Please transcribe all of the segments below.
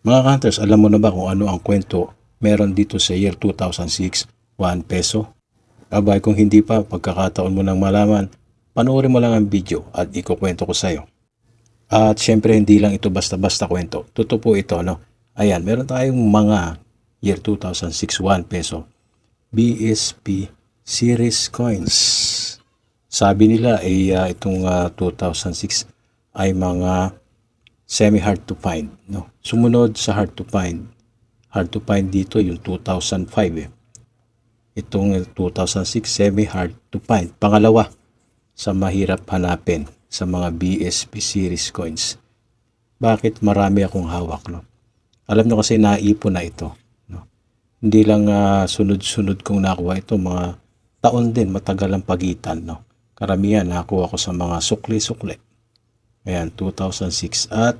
Mga hunters, alam mo na ba kung ano ang kwento meron dito sa year 2006, 1 peso? Abay, kung hindi pa, pagkakataon mo nang malaman, panoorin mo lang ang video at ikukwento ko sa'yo. At syempre, hindi lang ito basta-basta kwento. Totoo po ito, no? Ayan, meron tayong mga year 2006, 1 peso. BSP series coins. Sabi nila ay itong 2006 ay mga semi-hard to find. No? Sumunod sa hard to find. Hard to find dito yung 2005. Itong 2006, semi-hard to find. Pangalawa sa mahirap hanapin sa mga BSP series coins. Bakit marami akong hawak? No? Alam nyo kasi naipon na ito. No? Hindi lang sunod-sunod kong nakuha ito. Mga taon din, matagal ang pagitan. No? Karamihan nakuha ko sa mga sukli-sukli. Ayan, 2006 at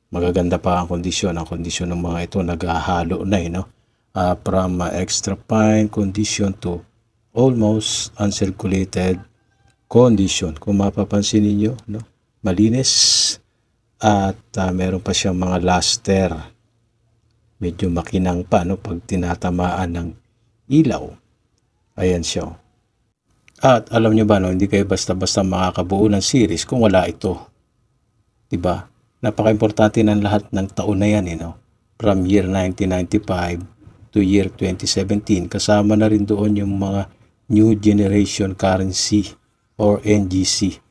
magaganda pa ang kondisyon. Ang kondisyon ng mga ito naghahalo na no? From extra fine condition to almost uncirculated condition. Kung mapapansin ninyo, no? Malinis at meron pa siyang mga luster. Medyo makinang pa no? Pag tinatamaan ng ilaw. Ayan siya. At alam nyo ba, no? Hindi kayo basta-basta makakabuo ng series kung wala ito. Diba? Napaka-importante ng lahat ng taon na yan, no? From year 1995 to year 2017, kasama na rin doon yung mga New Generation Currency or NGC,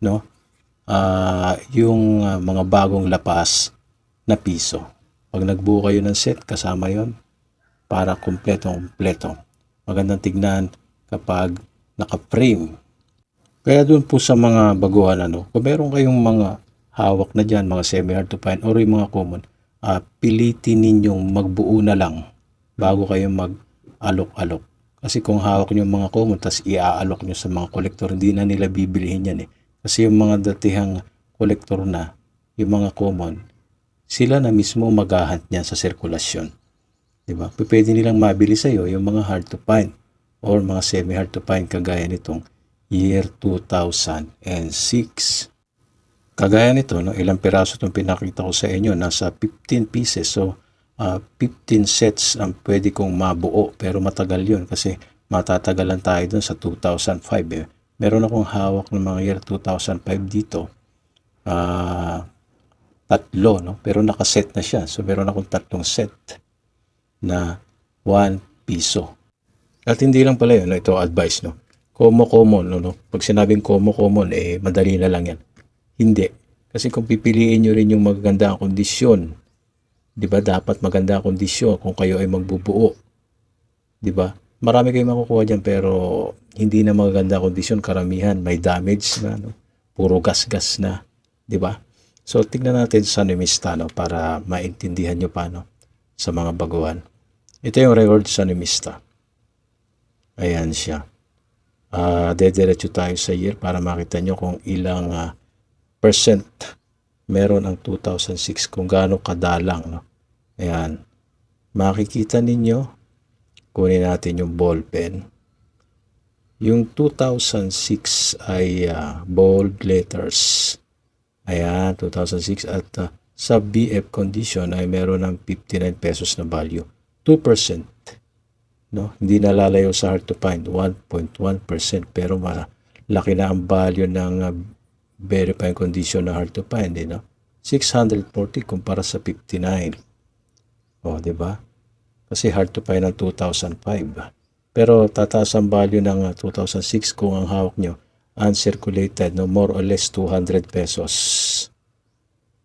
no? Yung mga bagong lapas na piso. Pag nagbuo kayo ng set, kasama yon para kumpleto. Magandang tignan kapag naka-frame. Kaya doon po sa mga baguhan, kung meron kayong mga hawak na dyan, mga semi-hard to find or yung mga common, pilitin ninyong magbuo na lang bago kayo mag-alok-alok. Kasi kung hawak nyo mga common, tas iaalok nyo sa mga kolektor, hindi na nila bibilihin yan Kasi yung mga datihang kolektor na, yung mga common, sila na mismo maghahant niyan sa sirkulasyon. Diba? Pwede nilang mabili sa'yo yung mga hard to find or mga semi-hard to find kagaya nitong year 2006. Kagaya nito, no, ilang piraso itong pinakita ko sa inyo, nasa 15 pieces. So, 15 sets ang pwede kong mabuo, pero matagal yun kasi matatagalan tayo dun sa 2005. Meron akong hawak ng mga year 2005 dito. Tatlo, no? Pero nakaset na siya. So, meron akong tatlong set na 1 piso. At hindi lang pala yun, no? Ito advice, no? Common, no? Pag sinabing common, madali na lang yan. Hindi. Kasi kung pipiliin nyo rin yung magaganda ang kondisyon, di ba, dapat maganda ang kondisyon kung kayo ay magbubuo. Di ba? Marami kayong makukuha dyan pero hindi na magaganda ang kondisyon. Karamihan, may damage na, no? Puro gas-gas na. Di ba? So, tignan natin sa Numista, no? Para maintindihan nyo pa, no? Sa mga baguhan. Ito yung record sa Numista. Ayan siya. Dediretso tayo sa year para makita nyo kung ilang percent meron ang 2006, kung gaano kadalang, no? Ayan. Makikita ninyo, kunin natin yung ball pen. Yung 2006 ay bold letters. Ayan, 2006 at sa BF condition ay meron ng 59 pesos na value. 2%. No? Hindi nalalayo sa hard to find, 1.1%, pero malaki na ang value ng verifying condition na hard to find, no? 640 kumpara sa 59. Di ba? Kasi hard to find ng 2005. Pero tataas ang value ng 2006 kung ang hawak nyo uncirculated, no, more or less 200 pesos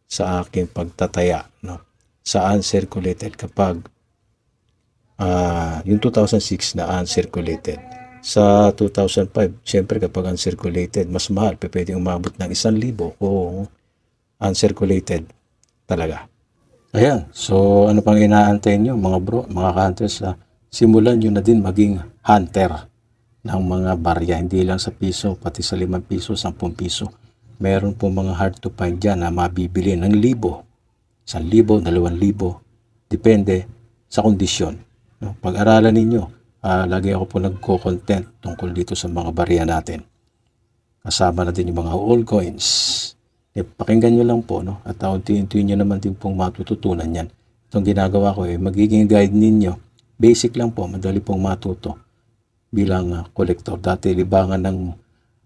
sa aking pagtataya, no? Sa uncirculated kapag yung 2006 na uncirculated. Sa 2005, syempre kapag uncirculated, mas mahal. Pwede umabot ng 1,000 kung uncirculated talaga. Ayan. So, ano pang inaantay nyo mga bro, mga hunters? Simulan nyo na din maging hunter ng mga barya. Hindi lang sa piso, pati sa 5 piso, 10 piso. Meron po mga hard to find dyan na mabibili ng 1,000, 1,000, 2,000. Depende sa kondisyon. No? Pag-aralan ninyo. Lagi ako po nagko-content tungkol dito sa mga barya natin. Kasama na din yung mga old coins. Pakinggan nyo lang po, no? At unti-unti nyo naman din pong matututunan yan. Itong ginagawa ko magiging guide ninyo. Basic lang po, madali pong matuto bilang kolektor. Dati libangan ng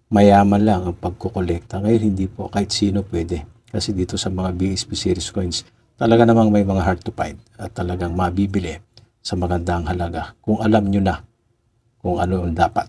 mayaman lang ang pagkukolekta. Ngayon hindi po, kahit sino pwede. Kasi dito sa mga BSP series coins, talaga namang may mga hard to find at talagang mabibili sa magandang halaga kung alam nyo na kung ano ang dapat.